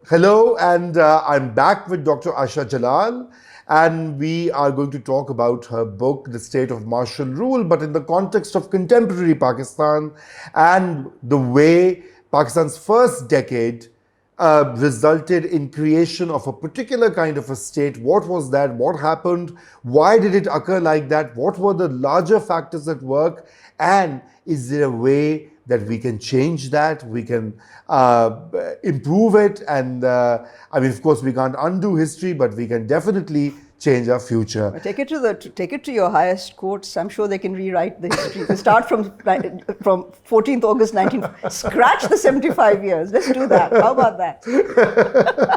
Hello, and I'm back with Dr. Ayesha Jalal, and we are going to talk about her book, The State of Martial Rule, but in the context of contemporary Pakistan and the way Pakistan's first decade resulted in creation of a particular kind of a state. What was that? What happened? Why did it occur like that? What were the larger factors at work? And is there a way that we can change that, we can improve it, and of course, we can't undo history, but we can definitely change our future. Take it to your highest courts. I'm sure they can rewrite the history. We start from 14th August 19. Scratch the 75 years. Let's do that. How about that?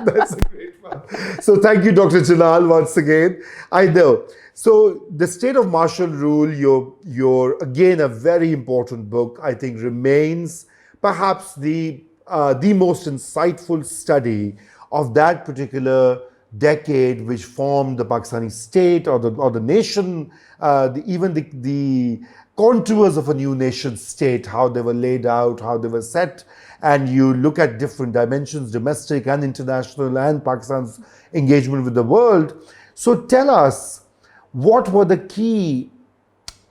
That's a great one. So thank you, Dr. Jalal, once again. I know. So the State of Martial Rule, your again a very important book, I think remains perhaps the most insightful study of that particular decade which formed the Pakistani state or the nation, even the contours of a new nation state, how they were laid out, how they were set, and you look at different dimensions, domestic and international, and Pakistan's engagement with the world. So tell us, what were the key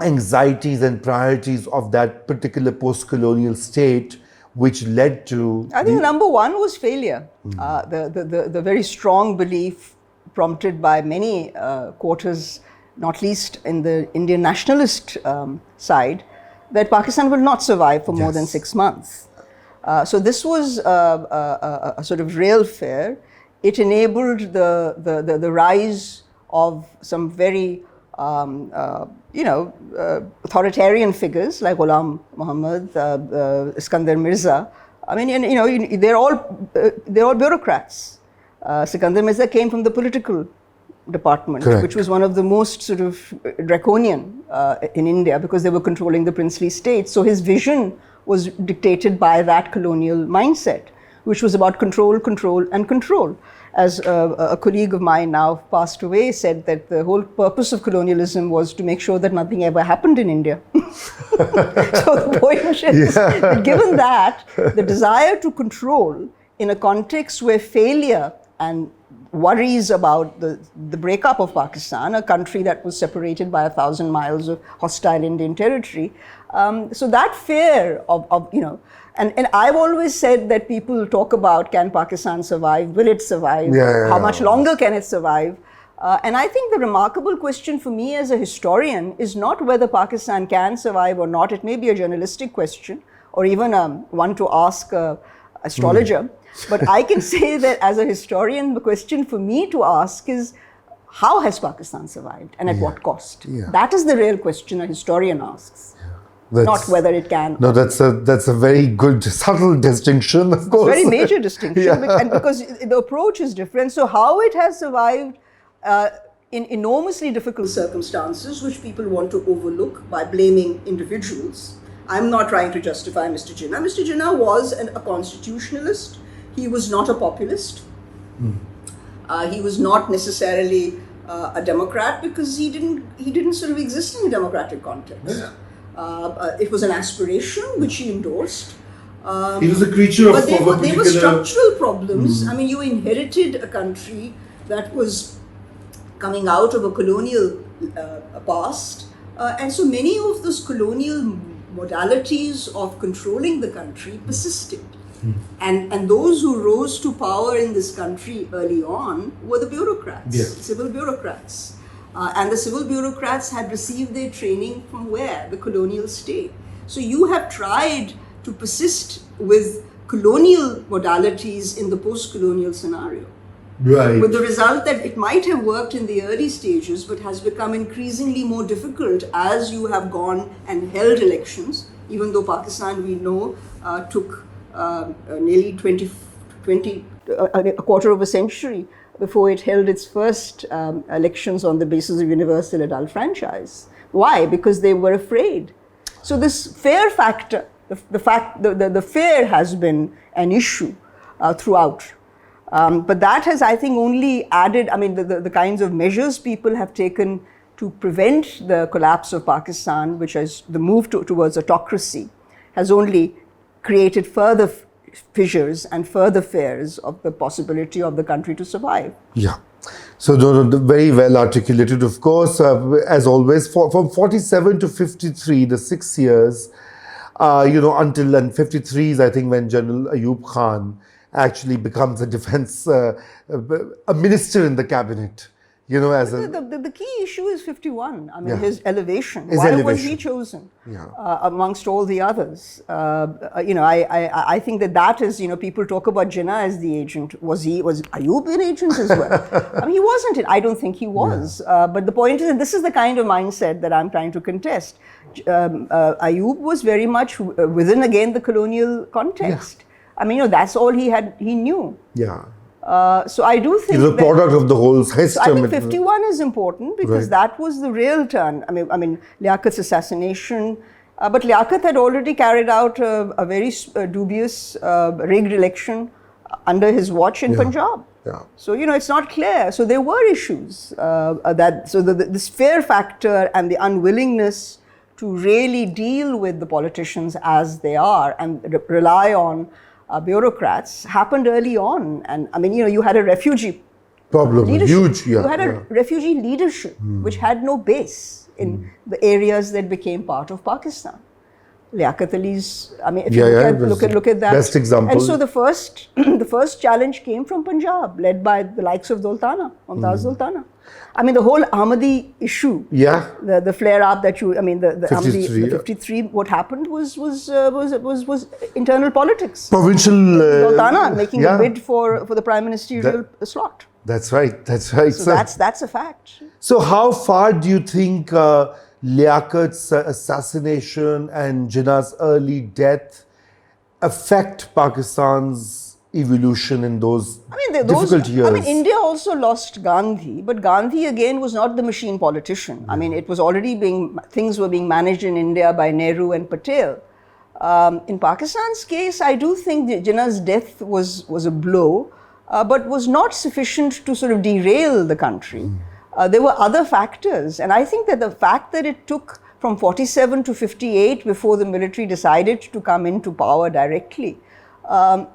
anxieties and priorities of that particular post-colonial state which led to... I think number one was failure. The very strong belief prompted by many quarters, not least in the Indian nationalist side, that Pakistan will not survive for more than 6 months. So this was a sort of real fear. It enabled the rise of some very, authoritarian figures like Ghulam Muhammad, Iskandar Mirza. I mean, they're all bureaucrats. Sikandar Mirza came from the political department, Correct. which was one of the most sort of draconian in India because they were controlling the princely state. So his vision was dictated by that colonial mindset, which was about control, control, and control. As a colleague of mine now passed away said that the whole purpose of colonialism was to make sure that nothing ever happened in India. So the point is, that given that, the desire to control in a context where failure and worries about the breakup of Pakistan, a country that was separated by 1,000 miles of hostile Indian territory, so that fear of and I've always said that people talk about, can Pakistan survive? Will it survive? How much longer can it survive? And I think the remarkable question for me as a historian is not whether Pakistan can survive or not. It may be a journalistic question or even one to ask an astrologer. But I can say that as a historian, the question for me to ask is, how has Pakistan survived and at what cost? That is the real question a historian asks. Not whether it can. No, that's a very good, subtle distinction, of course. It's a very major distinction, and because the approach is different. So how it has survived in enormously difficult circumstances, which people want to overlook by blaming individuals. I'm not trying to justify Mr. Jinnah. Mr. Jinnah was a constitutionalist. He was not a populist. He was not necessarily a Democrat because he didn't sort of exist in a democratic context. It was an aspiration which he endorsed. He was a creature of a particular... There were structural problems. I mean, you inherited a country that was coming out of a colonial past. And so many of those colonial modalities of controlling the country persisted. And those who rose to power in this country early on were the bureaucrats, civil bureaucrats. And the civil bureaucrats had received their training from where? The colonial state. So you have tried to persist with colonial modalities in the post-colonial scenario. Right. With the result that it might have worked in the early stages, but has become increasingly more difficult as you have gone and held elections, even though Pakistan, we know, took nearly a quarter of a century before it held its first elections on the basis of universal adult franchise. Why? Because they were afraid. So this fear factor, the fear has been an issue throughout. But that has, I think, only added, the kinds of measures people have taken to prevent the collapse of Pakistan, which is the move towards autocracy, has only created further fissures and further fears of the possibility of the country to survive. Yeah. So very well articulated, of course. As always, from 47 to 53, the 6 years, until and 53 is, I think, when General Ayub Khan actually becomes a defense, a minister in the cabinet. As the key issue is 51. I mean, Yeah. his elevation. His Why was elevation. he chosen Yeah. amongst all the others? I think that is, people talk about Jinnah as the agent. Was Ayub an agent as well? I mean, he wasn't. I don't think he was. But the point is that this is the kind of mindset that I'm trying to contest. Ayub was very much within, again, the colonial context. I mean, that's all he knew. Yeah. So I do think He's a product of the whole system. So I think 51 is important because Right. that was the real turn. I mean, Liaqat's assassination, but Liaqat had already carried out a very dubious rigged election under his watch in Punjab. Yeah. So it's not clear. So there were issues this fear factor and the unwillingness to really deal with the politicians as they are and rely on bureaucrats happened early on. And I mean, you had a refugee Problem, leadership. huge. Yeah. You had a refugee leadership which had no base in the areas that became part of Pakistan. Liaqat Ali's, I mean, if you look at that. Best example. And so the first challenge came from Punjab, led by the likes of Dultana, Mumtaz Dultana. I mean, the whole Ahmadi issue. Yeah. The flare up that the 53, Ahmadi, the 53. What happened was internal politics. Provincial. Dultana making a bid for the prime ministerial slot. That's right. That's right. So that's a fact. So how far do you think Liaqat's assassination and Jinnah's early death affect Pakistan's evolution in those difficult years? I mean, India also lost Gandhi, but Gandhi again was not the machine politician. I mean, it was already things were being managed in India by Nehru and Patel. In Pakistan's case, I do think that Jinnah's death was a blow, but was not sufficient to sort of derail the country. There were other factors, and I think that the fact that it took from 47 to 58 before the military decided to come into power directly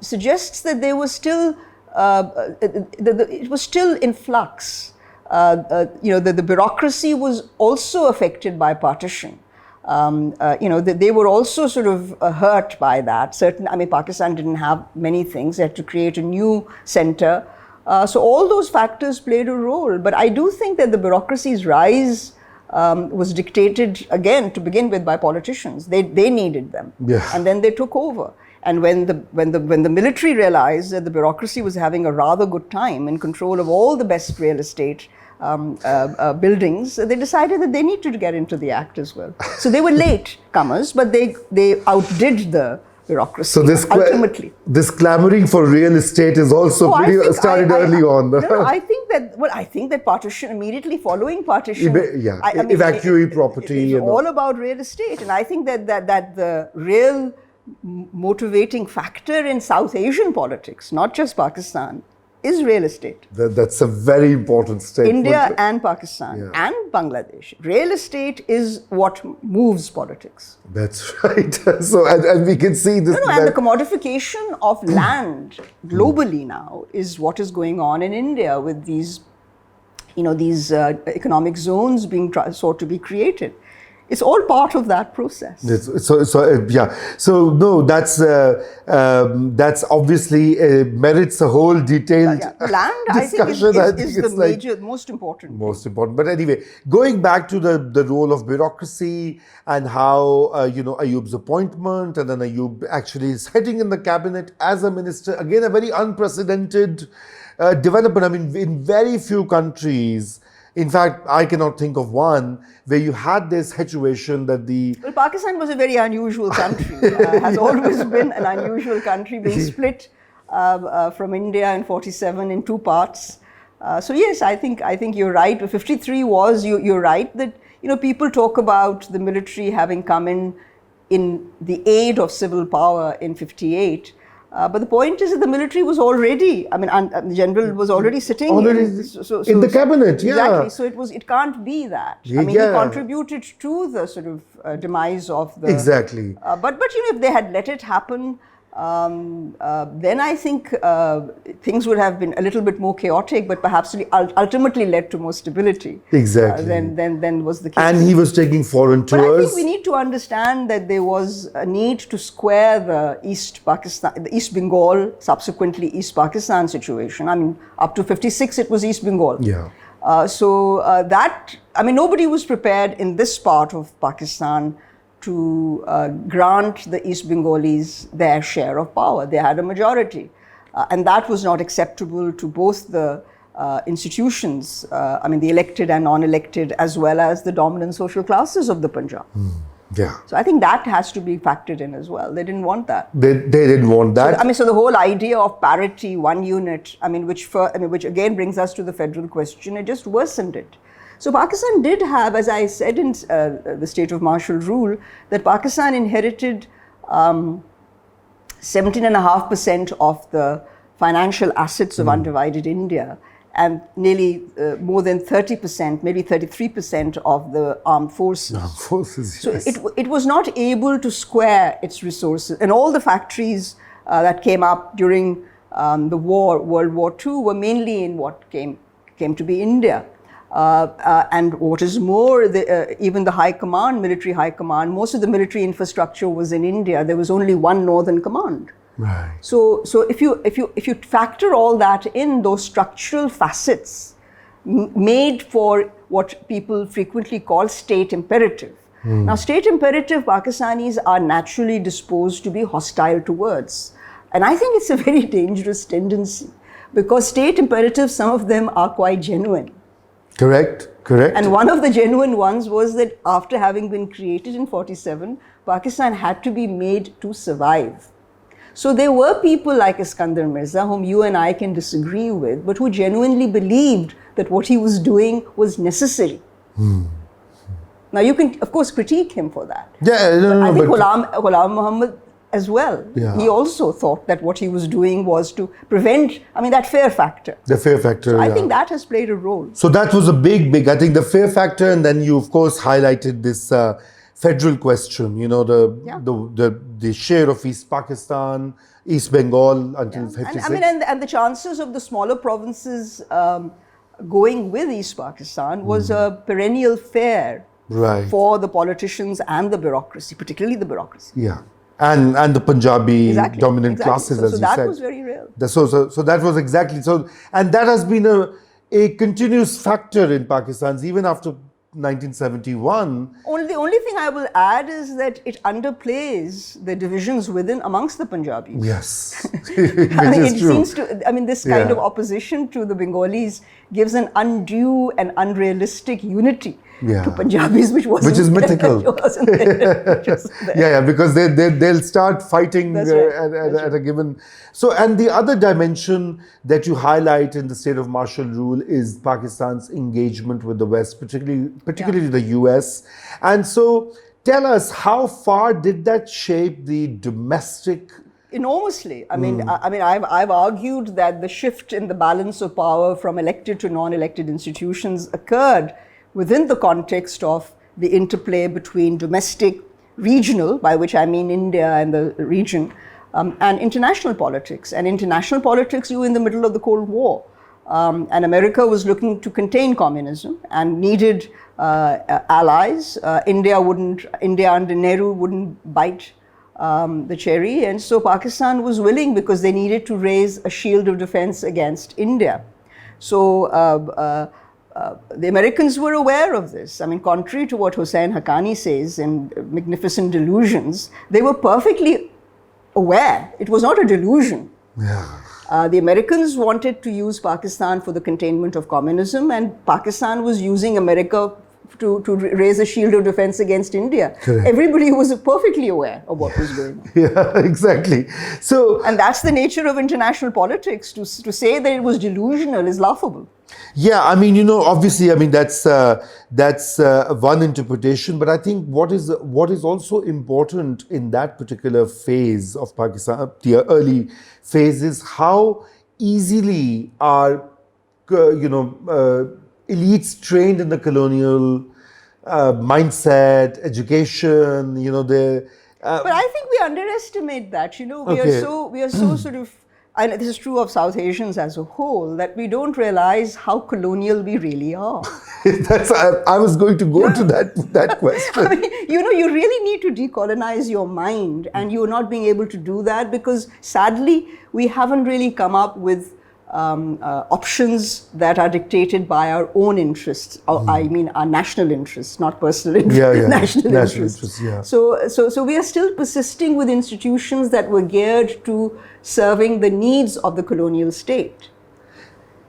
suggests that there was still it was still in flux. The bureaucracy was also affected by partition. They were also sort of hurt by that. Pakistan didn't have many things. They had to create a new center. So all those factors played a role. But I do think that the bureaucracy's rise was dictated, again, to begin with, by politicians. They needed them. Yeah. And then they took over. And when the military realized that the bureaucracy was having a rather good time in control of all the best real estate buildings, they decided that they needed to get into the act as well. So they were late comers, but they outdid the bureaucracy. So ultimately, this clamoring for real estate is also started early on. No, I think that partition, immediately following partition, evacuate property. It's all about real estate, and I think that the real motivating factor in South Asian politics, not just Pakistan, is real estate. That's a very important statement. India and Pakistan and Bangladesh. Real estate is what moves politics. That's right. So, and we can see this. And the commodification of land globally now is what is going on in India with these, economic zones being sought to be created. It's all part of that process. So no, that's obviously merits a whole detailed land. discussion. I think is the most important. Most important. But anyway, going back to the role of bureaucracy and how Ayub's appointment, and then Ayub actually sitting in the cabinet as a minister. Again, a very unprecedented development. I mean, in very few countries. In fact, I cannot think of one where you had this situation that Well, Pakistan was a very unusual country. Has always been an unusual country, being split from India in 47 in two parts. So yes, I think you're right. 53 was, you're right that, people talk about the military having come in the aid of civil power in 58. But the point is that the military was already, the general was already sitting in the cabinet, Exactly, so it can't be that. He contributed to the sort of demise of the... Exactly. But if they had let it happen then I think things would have been a little bit more chaotic, but perhaps ultimately led to more stability. Exactly. Than was the case. And he was taking foreign But I tours. think we need to understand that there was a need to square the East Bengal, subsequently East Pakistan situation. I mean, up to 56, it was East Bengal. Yeah. Nobody was prepared in this part of Pakistan to grant the East Bengalis their share of power. They had a majority. And that was not acceptable to both the institutions, the elected and non-elected, as well as the dominant social classes of the Punjab. Yeah. So I think that has to be factored in as well. They didn't want that. They didn't want that. So the whole idea of parity, one unit, which again brings us to the federal question, it just worsened it. So Pakistan did have, as I said in the state of martial rule, that Pakistan inherited 17.5% of the financial assets of undivided India, and nearly more than 30%, maybe 33% of the armed forces. Armed forces, So yes. it was not able to square its resources. And all the factories that came up during the war, World War II, were mainly in what came to be India. And what is more, even the high command, military high command, most of the military infrastructure was in India. There was only one northern command. Right. So if you factor all that in, those structural facets made for what people frequently call state imperative. Now, state imperative Pakistanis are naturally disposed to be hostile towards. And I think it's a very dangerous tendency, because state imperatives, some of them are quite genuine. Correct. And one of the genuine ones was that after having been created in 47, Pakistan had to be made to survive. So there were people like Iskandar Mirza, whom you and I can disagree with, but who genuinely believed that what he was doing was necessary. Now you can, of course, critique him for that. Yeah, I think Ghulam Muhammad as well. Yeah. He also thought that what he was doing was to prevent, that fear factor. The fear factor. I think that has played a role. So that was a big, I think the fear factor, and then you of course highlighted this federal question, the share of East Pakistan, East Bengal until 56. And the chances of the smaller provinces going with East Pakistan was a perennial fear for the politicians and the bureaucracy, particularly the bureaucracy. Yeah. And the Punjabi dominant classes, as you said. So that was very real. So that was exactly so, and that has been a continuous factor in Pakistan's even after 1971. The only thing I will add is that it underplays the divisions amongst the Punjabis. Yes, it seems to. This kind of opposition to the Bengalis gives an undue and unrealistic unity to Punjabis, which is mythical. Because they'll start fighting at a given. So, and the other dimension that you highlight in the state of martial rule is Pakistan's engagement with the West, particularly the US. And so, tell us, how far did that shape the domestic? Enormously. I've argued that the shift in the balance of power from elected to non-elected institutions occurred within the context of the interplay between domestic, regional, by which I mean India and the region, and international politics. And international politics, you were in the middle of the Cold War. And America was looking to contain communism and needed allies. India under Nehru wouldn't bite the cherry. And so Pakistan was willing, because they needed to raise a shield of defense against India. So the Americans were aware of this. Contrary to what Hussain Haqqani says in Magnificent Delusions, they were perfectly aware. It was not a delusion. Yeah. The Americans wanted to use Pakistan for the containment of communism, and Pakistan was using America to raise a shield of defense against India. Correct. Everybody was perfectly aware of what was going on. Yeah, exactly. So, and that's the nature of international politics. To say that it was delusional is laughable. Yeah, obviously, that's one interpretation. But I think what is also important in that particular phase of Pakistan, the early phase, is how easily are elites trained in the colonial mindset, education, But I think we underestimate that. You know, we are so sort of, and this is true of South Asians as a whole, that we don't realize how colonial we really are. I was going to go to that question. I mean, you know, you really need to decolonize your mind, and you're not being able to do that because, sadly, we haven't really come up with options that are dictated by our own interests. I mean, our national interests, not personal interests. National interests. So we are still persisting with institutions that were geared to serving the needs of the colonial state.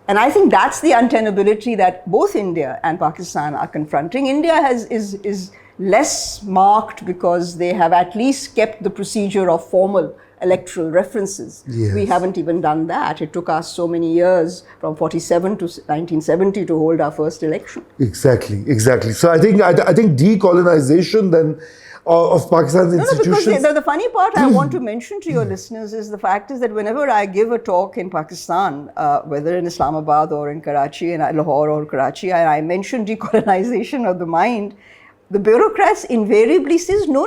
And I think that's the untenability that both India and Pakistan are confronting. India is less marked because they have at least kept the procedure of formal electoral references. Yes. We haven't even done that. It took us so many years, from 47 to 1970, to hold our first election. Exactly. So I think decolonization then of Pakistan's institutions. No, because the funny part I want to mention to your listeners is the fact is that whenever I give a talk in Pakistan, whether in Islamabad or in Karachi, in Lahore or Karachi, and I mention decolonization of the mind, the bureaucrats invariably says, no,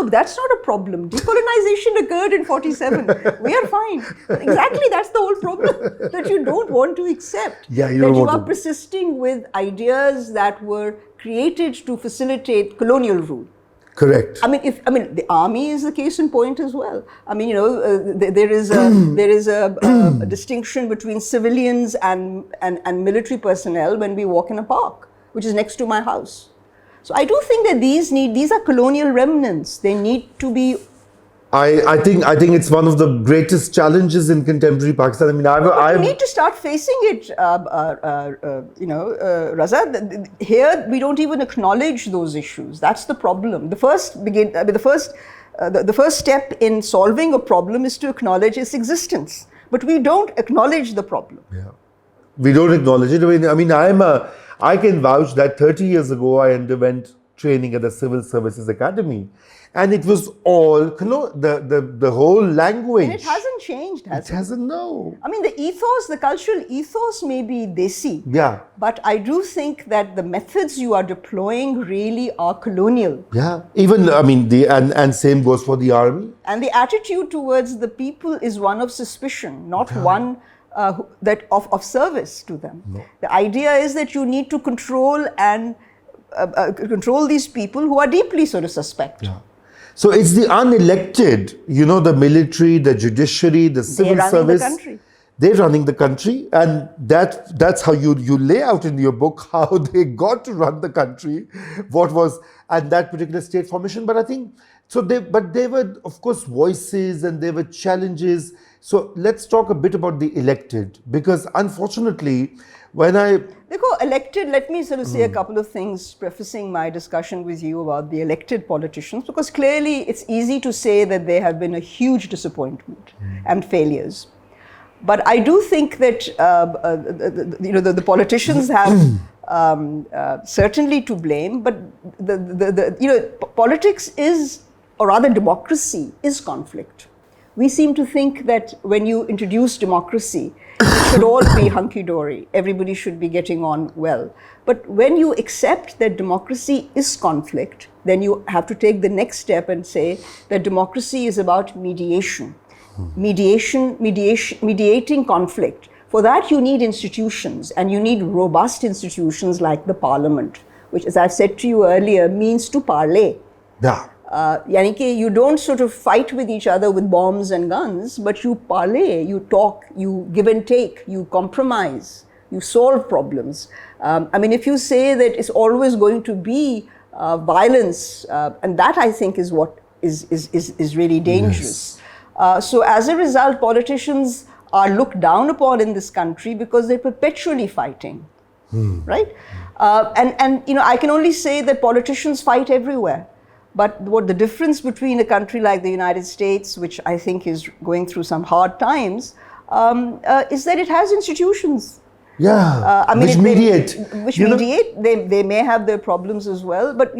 that's not a problem. Decolonization occurred in 47. We are fine. Exactly, that's the whole problem that you don't want to accept. Yeah, that you are persisting with ideas that were created to facilitate colonial rule. Correct. I mean, the army is the case in point as well. I mean, you know, there is a distinction between civilians and military personnel when we walk in a park, which is next to my house. So I do think that these are colonial remnants. They need to be. I think it's one of the greatest challenges in contemporary Pakistan. I mean, you need to start facing it, Raza. Here we don't even acknowledge those issues. That's the problem. The first step in solving a problem is to acknowledge its existence. But we don't acknowledge the problem. Yeah, we don't acknowledge it. I mean, I can vouch that 30 years ago I underwent training at the Civil Services Academy, and it was all the whole language. And it hasn't changed, has it? It hasn't, no. I mean, the cultural ethos may be desi. Yeah. But I do think that the methods you are deploying really are colonial. Yeah. Even, I mean, and same goes for the army. And the attitude towards the people is one of suspicion, not one of service to them. No. The idea is that you need to control these people who are deeply sort of suspect. Yeah. So it's the unelected, the military, the judiciary, the civil service. They're running the country. They're running the country, and that's how you lay out in your book how they got to run the country, what was at that particular state formation. But I think they were, of course, voices and there were challenges. So let's talk a bit about the elected, because unfortunately, elected, let me sort of say a couple of things prefacing my discussion with you about the elected politicians, because clearly it's easy to say that they have been a huge disappointment and failures. But I do think that the politicians have certainly to blame, but politics is, or rather democracy is conflict. We seem to think that when you introduce democracy, it should all be hunky-dory. Everybody should be getting on well. But when you accept that democracy is conflict, then you have to take the next step and say that democracy is about mediation. Mediating conflict. For that, you need institutions, and you need robust institutions like the parliament, which, as I've said to you earlier, means to parley. Yeah. You don't sort of fight with each other with bombs and guns, but you parley, you talk, you give and take, you compromise, you solve problems. I mean, if you say that it's always going to be violence, and that I think is what is really dangerous. Yes. So as a result, politicians are looked down upon in this country because they're perpetually fighting, right? And I can only say that politicians fight everywhere. But what the difference between a country like the United States, which I think is going through some hard times, is that it has institutions. Yeah, which mediate. They may have their problems as well. But,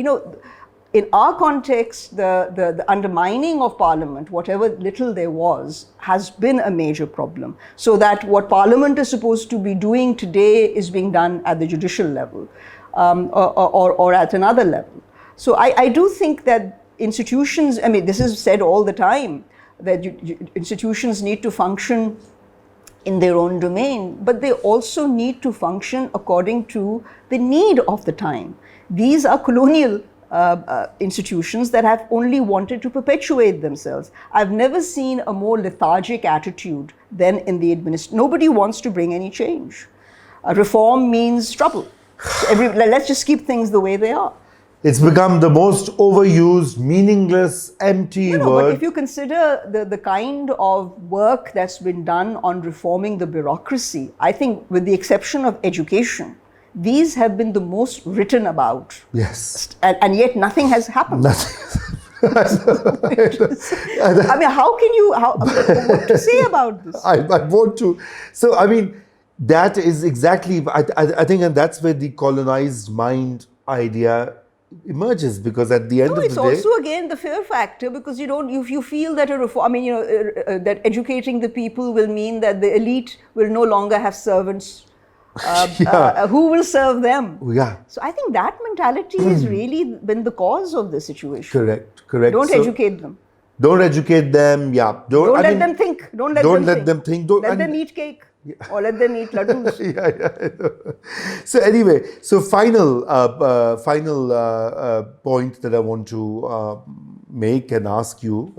in our context, the undermining of Parliament, whatever little there was, has been a major problem. So that what Parliament is supposed to be doing today is being done at the judicial level or at another level. So I do think that institutions, I mean, this is said all the time, that institutions need to function in their own domain, but they also need to function according to the need of the time. These are colonial institutions that have only wanted to perpetuate themselves. I've never seen a more lethargic attitude than in the administration. Nobody wants to bring any change. Reform means trouble. So let's just keep things the way they are. It's become the most overused, meaningless, empty word. But if you consider the kind of work that's been done on reforming the bureaucracy, I think with the exception of education, these have been the most written about. Yes. And yet nothing has happened. Nothing. I mean, what to say about this? I want to. So, I mean, that is exactly, I think, and that's where the colonized mind idea emerges, because at the end of the day, it's also again the fear factor, because you feel that a reform, I mean, that educating the people will mean that the elite will no longer have servants. Who will serve them? Yeah. So I think that mentality has really been the cause of the situation. Correct. Don't educate them. Don't educate them. Yeah. Don't let them think. Don't let them think. Let them eat cake. Yeah. Or let them eat laddus. So anyway, final point that I want to make and ask you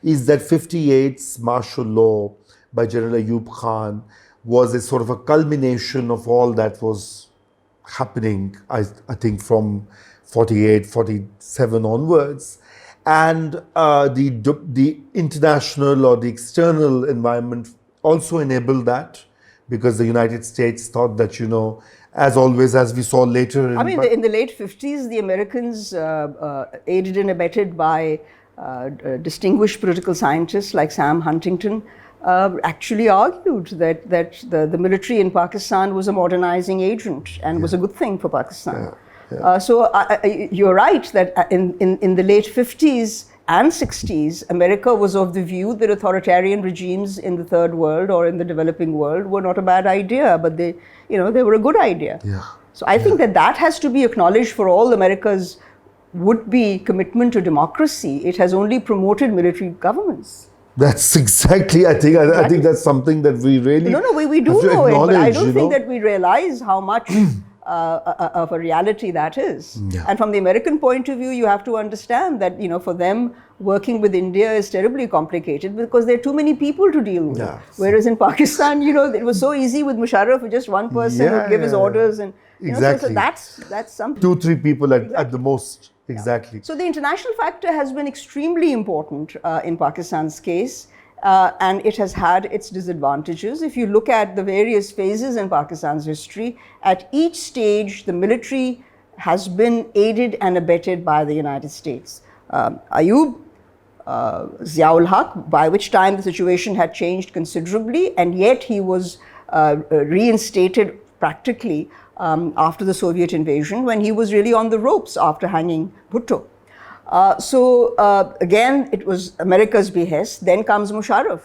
is that 58's martial law by General Ayub Khan was a sort of a culmination of all that was happening, I think, from 48, 47 onwards. And the international or the external environment also enabled that, because the United States thought that, as always, as we saw later. In the late 50s, the Americans, aided and abetted by distinguished political scientists like Sam Huntington, actually argued that the military in Pakistan was a modernizing agent and was a good thing for Pakistan. So you're right that in the late 50s and 60s, America was of the view that authoritarian regimes in the third world or in the developing world were not a bad idea, but they were a good idea. Yeah. So I think that has to be acknowledged for all America's would-be commitment to democracy. It has only promoted military governments. That's exactly, I think that's something that we really we do know it, but I don't think that we realize how much of a reality that is. Yeah. And from the American point of view, you have to understand that, for them, working with India is terribly complicated because there are too many people to deal with. Yeah. Whereas in Pakistan, it was so easy with Musharraf, with just one person who give his orders. And exactly. So that's something. 2-3 people at the most. Exactly. So the international factor has been extremely important in Pakistan's case, and it has had its disadvantages. If you look at the various phases in Pakistan's history, at each stage the military has been aided and abetted by the United States. Ayub, Ziaul Haq, by which time the situation had changed considerably, and yet he was reinstated practically after the Soviet invasion, when he was really on the ropes after hanging Bhutto. Again, it was America's behest. Then comes Musharraf.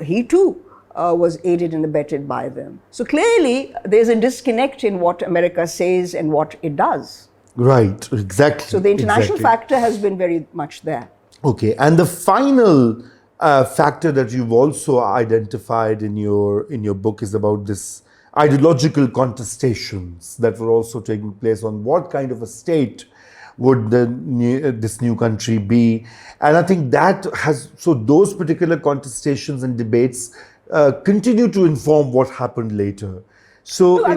He too was aided and abetted by them. So clearly, there's a disconnect in what America says and what it does. Right, exactly. So the international factor has been very much there. Okay, and the final factor that you've also identified in your book is about this ideological contestations that were also taking place on what kind of a state would this new country be. And I think those particular contestations and debates continue to inform what happened later. So I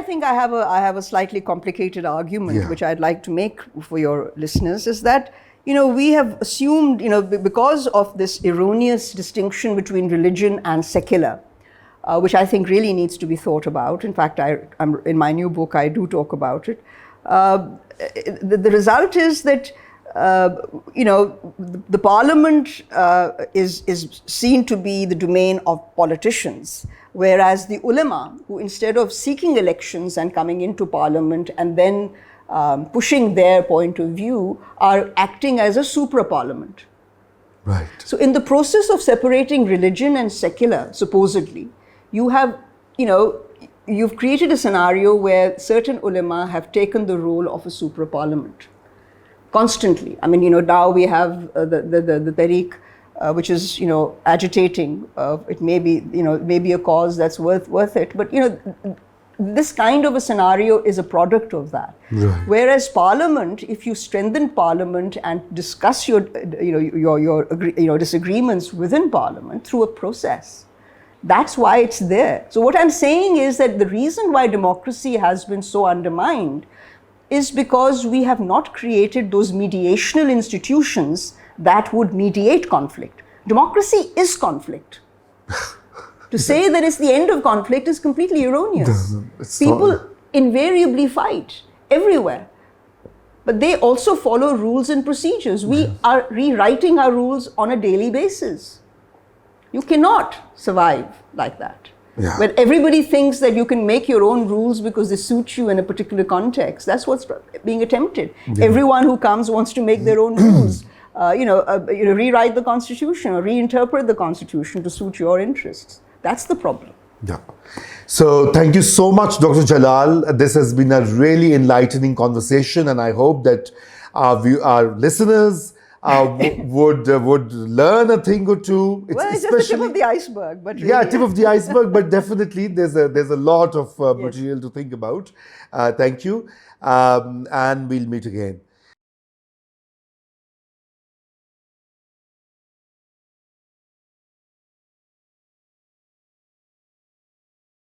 think I have a slightly complicated argument, which I'd like to make for your listeners, is that we have assumed, because of this erroneous distinction between religion and secular, which I think really needs to be thought about. In fact, in my new book, I do talk about it. The result is that, the parliament is seen to be the domain of politicians, whereas the ulama, who instead of seeking elections and coming into parliament and then pushing their point of view, are acting as a supra-parliament. Right. So in the process of separating religion and secular, supposedly, you've created a scenario where certain ulama have taken the role of a supra-parliament. constantly. I mean, now we have the Tariq, which is, agitating. It may be, maybe a cause that's worth it. But, this kind of a scenario is a product of that. Right. Whereas Parliament, if you strengthen Parliament and discuss your disagreements within Parliament through a process, that's why it's there. So what I'm saying is that the reason why democracy has been so undermined is because we have not created those mediational institutions that would mediate conflict. Democracy is conflict. To say that it's the end of conflict is completely erroneous. People invariably fight everywhere. But they also follow rules and procedures. We are rewriting our rules on a daily basis. You cannot survive like that. Yeah. When everybody thinks that you can make your own rules because they suit you in a particular context, that's what's being attempted. Yeah. Everyone who comes wants to make their own rules. Rewrite the Constitution or reinterpret the Constitution to suit your interests. That's the problem. Yeah. So thank you so much, Dr. Jalal. This has been a really enlightening conversation, and I hope that our listeners would learn a thing or two. It's just the tip of the iceberg, but really. Yeah, tip of the iceberg, but definitely there's a lot of material to think about. Thank you, and we'll meet again.